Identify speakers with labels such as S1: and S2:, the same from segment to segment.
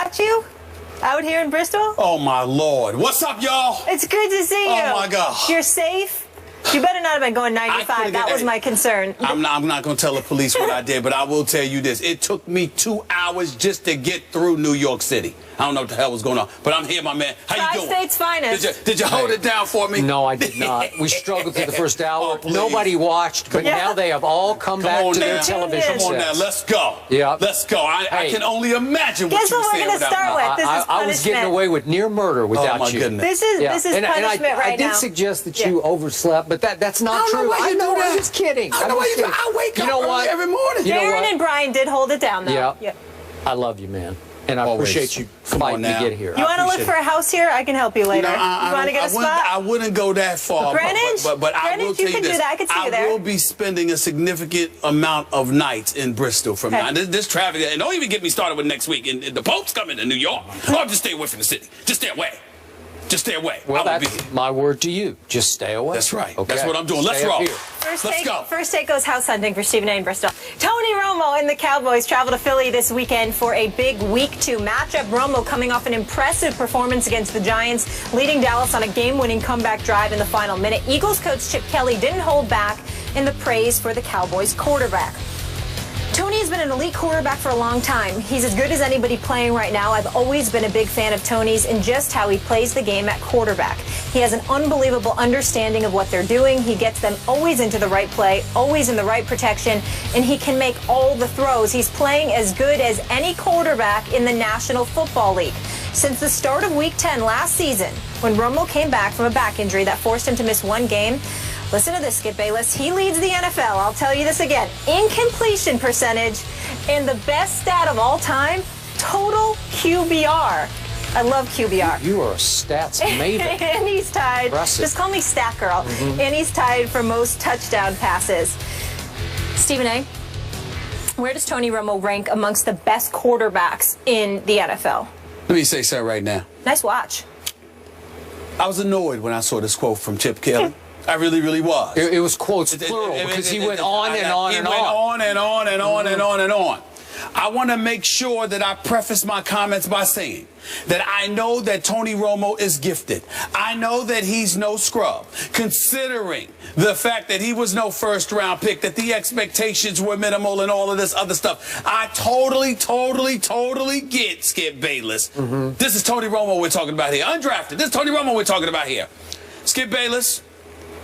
S1: got you out here in Bristol.
S2: Oh, my Lord. What's up, y'all?
S1: It's good to see you.
S2: Oh, my gosh.
S1: You're safe? You better not have been going 95. That was my concern.
S2: I'm not going to tell the police what I did, but I will tell you this. It took me 2 hours just to get through New York City. I don't know what the hell was going on, but I'm here, my man. How you doing?
S1: Tri-State's finest.
S2: Did you hold it down for me?
S3: No, I did not. We struggled through the first hour.
S2: Oh,
S3: nobody watched, but now they have all come back to their television
S2: Come on now, let's go.
S3: Yeah.
S2: Let's go. I can only imagine what
S1: Guess
S2: you were
S1: what we're
S2: saying
S1: going to start with? This is punishment.
S3: I was getting away with near murder without
S2: oh, my
S3: you.
S2: Goodness.
S1: This is punishment right now.
S3: I did suggest that you overslept, but that's not true.
S2: I know why
S3: I'm just kidding.
S2: I wake up early every morning.
S1: Darren and Brian did hold it down, though.
S3: Yeah. I love you, man. And I appreciate you fighting to get here.
S1: You want to look for a house here? I can help you later.
S2: You
S1: want to get a spot?
S2: I wouldn't go that far.
S1: Greenwich?
S2: But I will tell you this.
S1: I could see you there.
S2: I will be spending a significant amount of nights in Bristol from now. This traffic, and don't even get me started with next week. And the Pope's coming to New York. Oh, just stay away from the city. Just stay away. Just stay away.
S3: Well, that's my word to you. Just stay away.
S2: That's right.
S3: Okay.
S2: That's what I'm doing. Let's roll. Let's go.
S1: First take goes house hunting for Stephen A. in Bristol. Tony Romo and the Cowboys travel to Philly this weekend for a big Week 2 matchup. Romo coming off an impressive performance against the Giants, leading Dallas on a game-winning comeback drive in the final minute. Eagles coach Chip Kelly didn't hold back in the praise for the Cowboys quarterback. Tony has been an elite quarterback for a long time. He's as good as anybody playing right now. I've always been a big fan of Tony's and just how he plays the game at quarterback. He has an unbelievable understanding of what they're doing. He gets them always into the right play, always in the right protection, and he can make all the throws. He's playing as good as any quarterback in the National Football League. Since the start of Week 10 last season, when Romo came back from a back injury that forced him to miss one game, listen to this, Skip Bayless. He leads the NFL. I'll tell you this again. Incompletion percentage and the best stat of all time, total QBR. I love QBR.
S3: You are a stats maven.
S1: And he's tied.
S3: Impressive.
S1: Just call me Stat Girl. And he's tied for most touchdown passes. Stephen A., where does Tony Romo rank amongst the best quarterbacks in the NFL?
S2: Let me say something right now.
S1: Nice watch.
S2: I was annoyed when I saw this quote from Chip Kelly. I really, really was.
S3: It was quotes plural because he went on and on and on.
S2: He went on and on and on and on and on. I want to make sure that I preface my comments by saying that I know that Tony Romo is gifted. I know that he's no scrub, considering the fact that he was no first-round pick, that the expectations were minimal and all of this other stuff. I totally get Skip Bayless. This is Tony Romo we're talking about here. Undrafted. This is Tony Romo we're talking about here. Skip Bayless,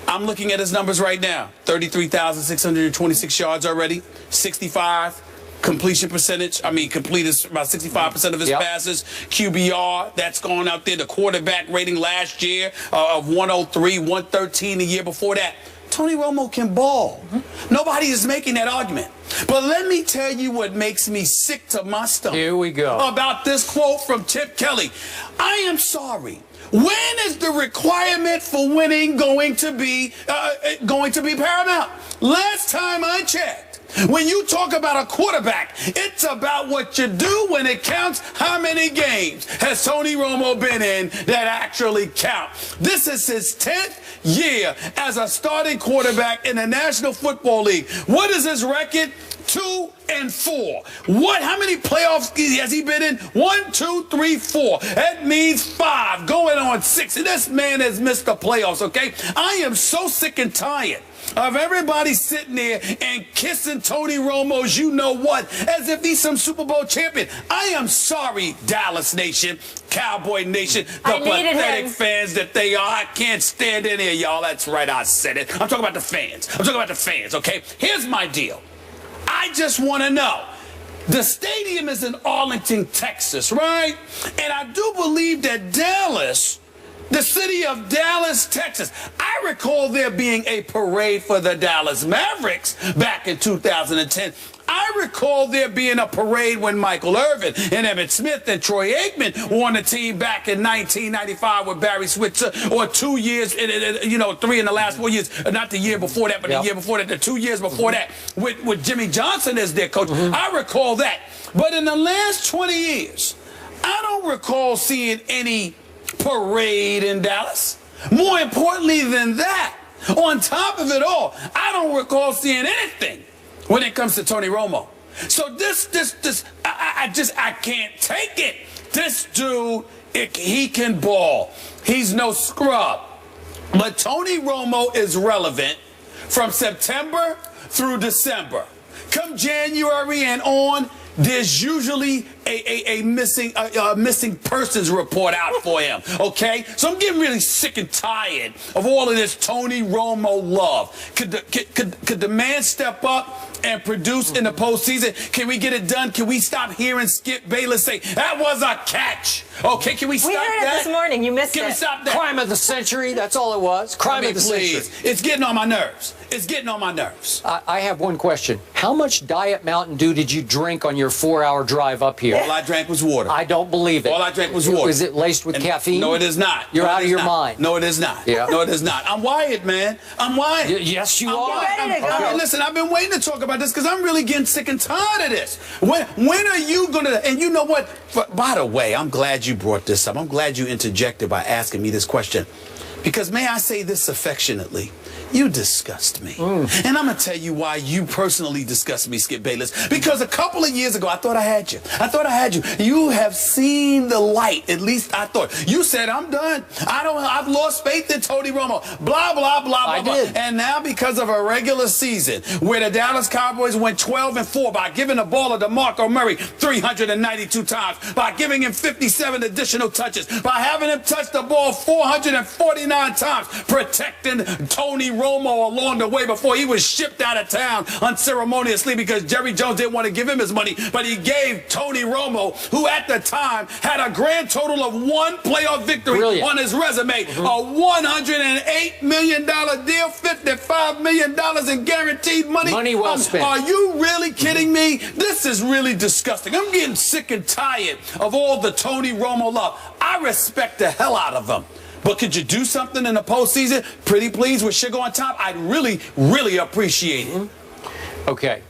S2: I'm looking at his numbers right now. 33,626 yards already, 65 completion percentage. I mean, completed about 65% of his passes. QBR, that's gone out there. The quarterback rating last year of 103, 113 the year before that. Tony Romo can ball. Nobody is making that argument. But let me tell you what makes me sick to my stomach.
S3: Here we go.
S2: About this quote from Chip Kelly. I am sorry. When is the requirement for winning going to be paramount? Last time I checked, when you talk about a quarterback, it's about what you do when it counts. How many games has Tony Romo been in that actually count? This is his 10th year as a starting quarterback in the National Football League. What is his record? 2-4. How many playoffs has he been in? 1, 2, 3, 4. That means 5, going on 6. And this man has missed the playoffs, okay? I am so sick and tired of everybody sitting there and kissing Tony Romo's you-know-what as if he's some Super Bowl champion. I am sorry, Dallas Nation, Cowboy Nation, the pathetic fans that they are. I can't stand any of y'all. That's right, I said it. I'm talking about the fans. I'm talking about the fans, okay? Here's my deal. I just want to know. The stadium is in Arlington, Texas, right? And I do believe that Dallas, the city of Dallas, Texas, I recall there being a parade for the Dallas Mavericks back in 2010. I recall there being a parade when Michael Irvin and Emmitt Smith and Troy Aikman won the team back in 1995 with Barry Switzer, or 2 years, 3 in the last 4 years, not the year before that, but the year before that, the 2 years before that, with Jimmy Johnson as their coach. I recall that. But in the last 20 years, I don't recall seeing any parade in Dallas. More importantly than that, on top of it all, I don't recall seeing anything when it comes to Tony Romo. So I can't take it This dude, he can ball. He's no scrub. But Tony Romo is relevant from September through December. Come January and on, there's usually a missing persons report out for him, okay? So I'm getting really sick and tired of all of this Tony Romo love. Could the man step up and produce in the postseason? Can we get it done? Can we stop hearing Skip Bayless say, that was a catch? Okay, can we stop that?
S1: We heard it this morning. You missed it.
S2: Can we stop that?
S3: Crime of the century, that's all it was. Crime of the century.
S2: It's getting on my nerves. It's getting on my nerves.
S3: I have one question. How much Diet Mountain Dew did you drink on your 4-hour drive up here?
S2: All I drank was water.
S3: I don't believe it.
S2: All I drank was water.
S3: Is it laced with caffeine?
S2: No, it is not.
S3: You're out of your mind.
S2: No, it is not.
S3: Yeah.
S2: No, it is not. I'm wired, man. I'm wired.
S3: Yes, you are.
S1: Ready to go.
S2: Okay, listen, I've been waiting to talk about this because I'm really getting sick and tired of this. When are you going to, and you know what? By the way, I'm glad you brought this up. I'm glad you interjected by asking me this question. Because may I say this affectionately? You disgust me. And I'm going to tell you why you personally disgust me, Skip Bayless. Because a couple of years ago, I thought I had you. I thought I had you. You have seen the light. At least I thought. You said, I'm done. I've lost faith in Tony Romo. Blah, blah, blah, blah, blah.
S3: Did.
S2: And now because of a regular season where the Dallas Cowboys went 12-4 by giving the ball to DeMarco Murray 392 times, by giving him 57 additional touches, by having him touch the ball 449 times, protecting Tony Romo along the way before he was shipped out of town unceremoniously because Jerry Jones didn't want to give him his money, but he gave Tony Romo, who at the time had a grand total of 1 playoff victory on his resume, a $108 million deal, $55 million in guaranteed money.
S3: Money well spent.
S2: Are you really kidding me? This is really disgusting. I'm getting sick and tired of all the Tony Romo love. I respect the hell out of him. But could you do something in the postseason? Pretty please with sugar on top? I'd really, really appreciate it.
S3: Okay.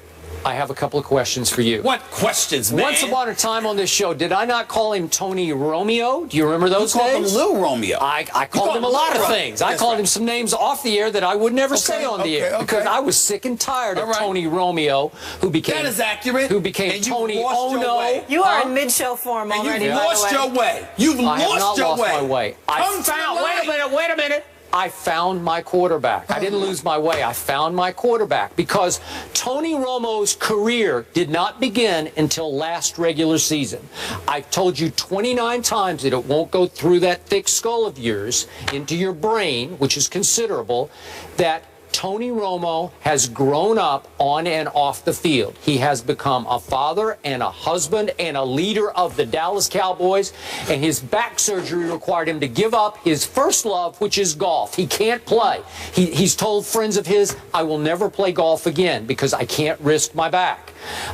S3: I have a couple of questions for you.
S2: What questions, man?
S3: Once upon a time on this show, did I not call him Tony Romeo? Do you remember those days?
S2: You called him Lil Romeo.
S3: I called him a lot of things. I called him some names off the air that I would never say on the air because I was sick and tired of Tony Romeo, who became
S2: that is accurate.
S3: Who became Tony Ono.
S1: You are in mid-show form already.
S2: You've lost your way. You've lost your way.
S3: I have not lost my way. Wait a minute. I found my quarterback. I didn't lose my way. I found my quarterback because Tony Romo's career did not begin until last regular season. I've told you 29 times that it won't go through that thick skull of yours into your brain, which is considerable, that Tony Romo has grown up on and off the field. He has become a father and a husband and a leader of the Dallas Cowboys, and his back surgery required him to give up his first love, which is golf. He can't play. He's told friends of his, I will never play golf again because I can't risk my back.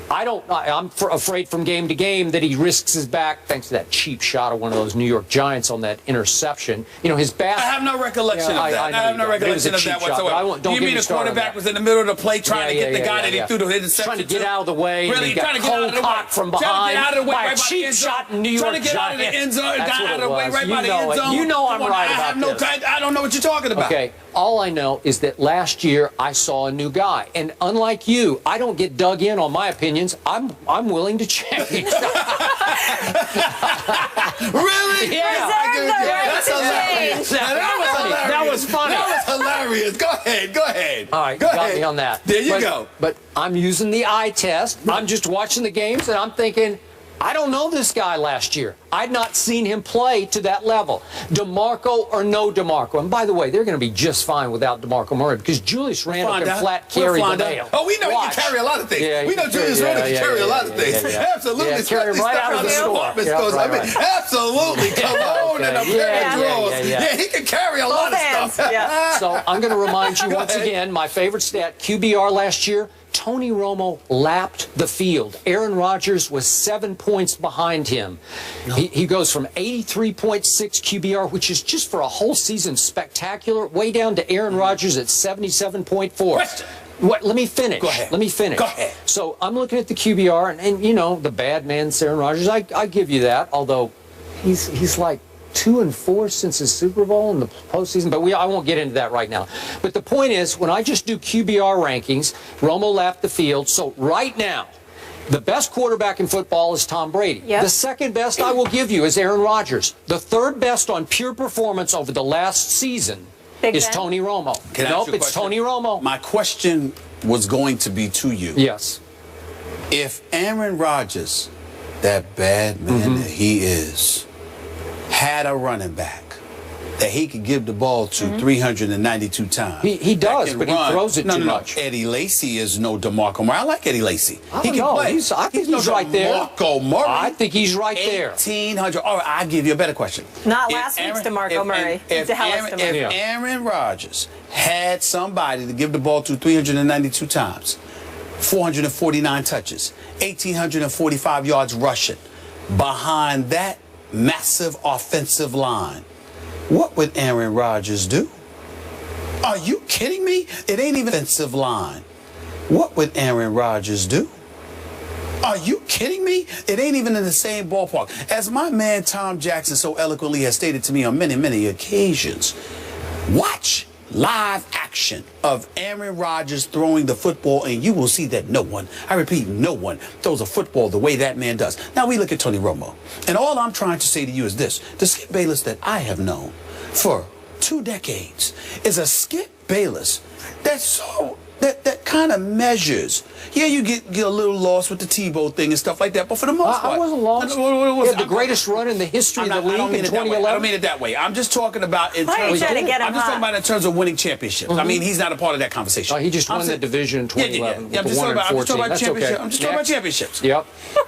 S3: I'm afraid from game to game that he risks his back thanks to that cheap shot of one of those New York Giants on that interception. You know, his back.
S2: I have no recollection of that. I have no recollection of that whatsoever. You mean the quarterback was in the middle of the play trying to get the guy that he threw the interception
S3: trying to get out of the way.
S2: Really?
S3: Trying to get out of the way. From behind.
S2: Trying to get out of the way
S3: by
S2: right
S3: a cheap shot in New York
S2: Trying to get out of the end zone. Got out of the way right by the end zone.
S3: You know I'm right about this.
S2: I don't know what you're talking about.
S3: Okay. All I know is that last year I saw a new guy, and unlike you, I don't get dug in on my opinions. I'm willing to change.
S2: Really?
S3: Yeah.
S2: That's hilarious.
S3: That was funny.
S2: That was hilarious. Go ahead.
S3: All right, got me on that.
S2: There you go.
S3: But I'm using the eye test. I'm just watching the games, and I'm thinking, I don't know this guy last year. I'd not seen him play to that level. DeMarco or no DeMarco. And by the way, they're going to be just fine without DeMarco Murray because Julius Randle can flat carry the mail.
S2: Oh, we know he can carry a lot of things.
S3: Yeah,
S2: we know Julius Randle can carry a lot of things. Absolutely.
S3: Yeah, carry him right out of the store.
S2: Absolutely. Come on in a pair of drawers. Yeah, he can carry a lot of stuff.
S3: So I'm going to remind you once again, my favorite stat, QBR last year, Tony Romo lapped the field. Aaron Rodgers was 7 points behind him. He goes from 83.6 QBR, which is just for a whole season spectacular, way down to Aaron Rodgers at 77.4. What? Let me finish.
S2: Go ahead.
S3: Let me finish.
S2: Go ahead.
S3: So I'm looking at the QBR, and you know, the bad man's Aaron Rodgers. I give you that, although he's like 2-4 since his Super Bowl in the postseason, but I won't get into that right now. But the point is, when I just do QBR rankings, Romo lapped the field. So right now, The best quarterback in football is Tom Brady.
S1: Yep.
S3: The second best I will give you is Aaron Rodgers. The third best on pure performance over the last season is Tony Romo. Nope, it's Tony Romo.
S2: My question was going to be to you.
S3: Yes.
S2: If Aaron Rodgers, that bad man that he is, had a running back that he could give the ball to 392 times.
S3: He does, but he throws it too much.
S2: Eddie Lacy is no DeMarco Murray. I like Eddie Lacy.
S3: He can play. I think he's right there.
S2: DeMarco Murray.
S3: I think he's right there.
S2: 1,800. All right, I'll give you a better question.
S1: Not last week's DeMarco Murray.
S2: If Aaron Rodgers had somebody to give the ball to 392 times, 449 touches, 1,845 yards rushing, behind that massive offensive line, what would Aaron Rodgers do? Are you kidding me? It ain't even offensive line. What would Aaron Rodgers do? Are you kidding me? It ain't even in the same ballpark. As my man Tom Jackson so eloquently has stated to me on many, many occasions, watch live action of Aaron Rodgers throwing the football, and you will see that no one, I repeat, no one throws a football the way that man does. Now we look at Tony Romo, and all I'm trying to say to you is this: the Skip Bayless that I have known for 2 decades is a Skip Bayless that kind of measures. Yeah, you get a little lost with the Tebow thing and stuff like that, but for the most part,
S3: I wasn't lost. He had the greatest run in the history of the league in 2011.
S2: I don't mean it that way. I'm just talking about in terms of winning championships. I mean, he's not a part of that conversation.
S3: He just won the division in 2011.
S2: I'm just talking about championships. I'm just talking about championships.
S3: Yep.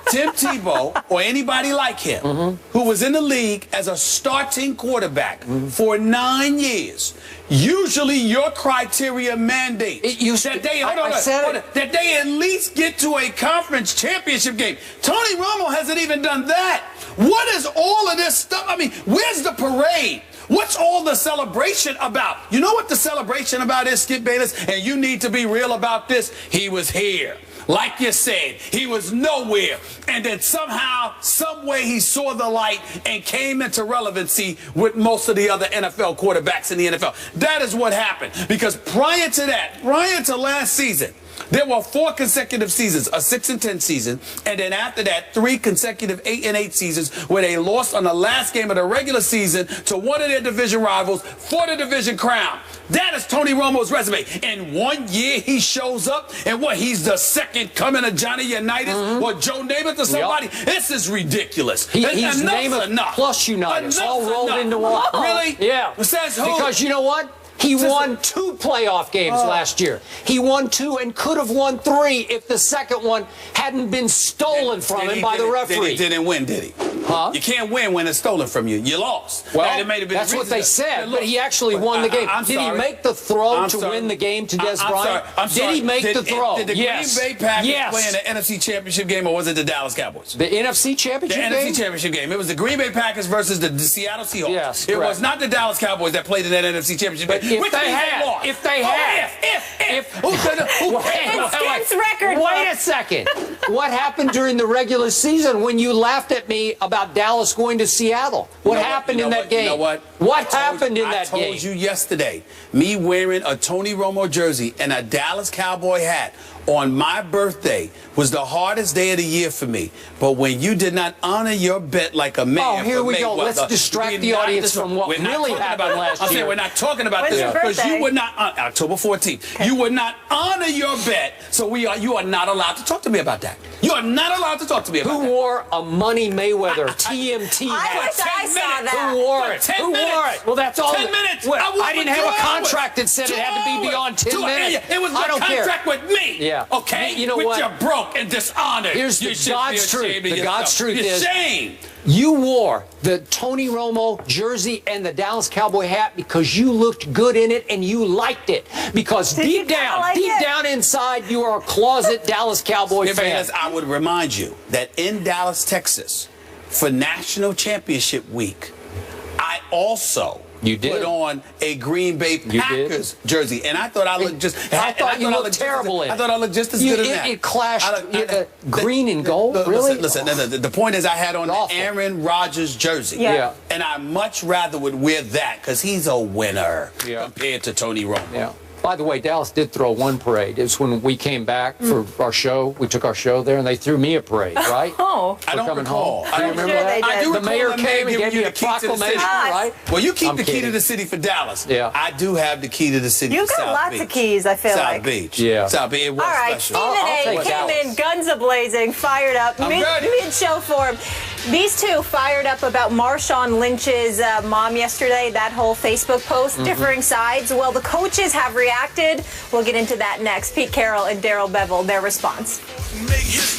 S2: Tim Tebow or anybody like him who was in the league as a starting quarterback for 9 years, usually your criteria mandate that they at least get to a conference championship game. Tony Romo hasn't even done that. What is all of this stuff? I mean, where's the parade? What's all the celebration about? You know what the celebration about is, Skip Bayless? And you need to be real about this. He was here. Like you said, he was nowhere. And then somehow, some way he saw the light and came into relevancy with most of the other NFL quarterbacks in the NFL. That is what happened. Because prior to that, prior to last season, there were 4 consecutive seasons, a 6-10 season, and then after that, 3 consecutive 8-8 seasons where they lost on the last game of the regular season to one of their division rivals for the division crown. That is Tony Romo's resume. In 1 year, he shows up, and he's the second coming of Johnny Unitas or Joe Namath or somebody? This is ridiculous.
S3: He's Namath plus Unitas, all rolled into one.
S2: Really?
S3: Yeah.
S2: Says who?
S3: Because you know what? He won 2 playoff games last year. He won 2 and could have won 3 if the second one hadn't been stolen from him by the referee.
S2: He didn't win, did he?
S3: Huh?
S2: You can't win when it's stolen from you. You lost.
S3: Well, that's what they said, but he actually won the game. Did he make the throw to win the game to Des Bryant? Did he make the throw?
S2: Did the Green Bay Packers play in the NFC Championship game, or was it the Dallas Cowboys?
S3: The NFC Championship game?
S2: The NFC Championship game. It was the Green Bay Packers versus the Seattle Seahawks.
S3: Yes,
S2: it was not the Dallas Cowboys that played in that NFC Championship game.
S3: If they had.
S1: Skip's record.
S3: Wait a second. What happened during the regular season when you laughed at me about Dallas going to Seattle? What happened in that game?
S2: You know what?
S3: What happened in that game?
S2: I told you yesterday, me wearing a Tony Romo jersey and a Dallas Cowboy hat on my birthday was the hardest day of the year for me. But when you did not honor your bet like a man.
S3: Oh, here we go. Let's distract the audience from what really happened last year.
S2: I'm saying we're not talking about this because you would not, October 14th, you would not honor your bet. So you are not allowed to talk to me about that. You are not allowed to talk to me about that.
S3: Who wore a Money Mayweather TMT hat?
S1: I saw that.
S3: Who wore it? Who wore it? Well, that's all.
S2: 10 minutes.
S3: I didn't have a contract that said it had to be beyond 10 minutes.
S2: It was a contract with me.
S3: Yeah.
S2: Okay?
S3: You know what?
S2: You're broke and dishonored.
S3: Here's the God's truth. The God's truth is,
S2: shame.
S3: You wore the Tony Romo jersey and the Dallas Cowboy hat because you looked good in it and you liked it. Because deep down inside, you are a closet Dallas Cowboy fan.
S2: I would remind you that in Dallas, Texas, for National Championship Week, I also put on a Green Bay Packers jersey, and I thought I looked just.
S3: I thought you looked terrible in it.
S2: I thought I looked just as good in that.
S3: It clashed green and gold. Really?
S2: Listen. The point is, I had on the Aaron Rodgers jersey.
S1: Yeah.
S2: And I much rather would wear that because he's a winner compared to Tony Romo.
S3: Yeah. By the way, Dallas did throw one parade. It was when we came back for our show. We took our show there, and they threw me a parade, right?
S1: Oh.
S2: I don't recall.
S3: Do you remember that?
S2: I do
S3: the
S2: recall
S3: mayor came and gave me a
S2: key to the city.
S3: proclamation, right?
S2: Well, you keep
S3: I'm
S2: the key
S3: kidding.
S2: to the city for Dallas.
S3: Yeah.
S2: I do have the key to the city
S1: You've
S2: for
S1: got
S2: South
S1: lots
S2: Beach.
S1: of keys, I feel
S2: South
S1: like.
S2: Beach.
S3: Yeah.
S2: South Beach. It was
S1: All right,
S2: special.
S1: Stephen
S3: I'll
S1: A.
S3: take
S1: came
S3: Dallas.
S1: in guns a-blazing, fired up,
S2: I'm ready.
S1: mid-show form. These two fired up about Marshawn Lynch's mom yesterday, that whole Facebook post, differing sides. Well, the coaches have reacted. We'll get into that next. Pete Carroll and Darrell Bevel, their response.
S4: Make history.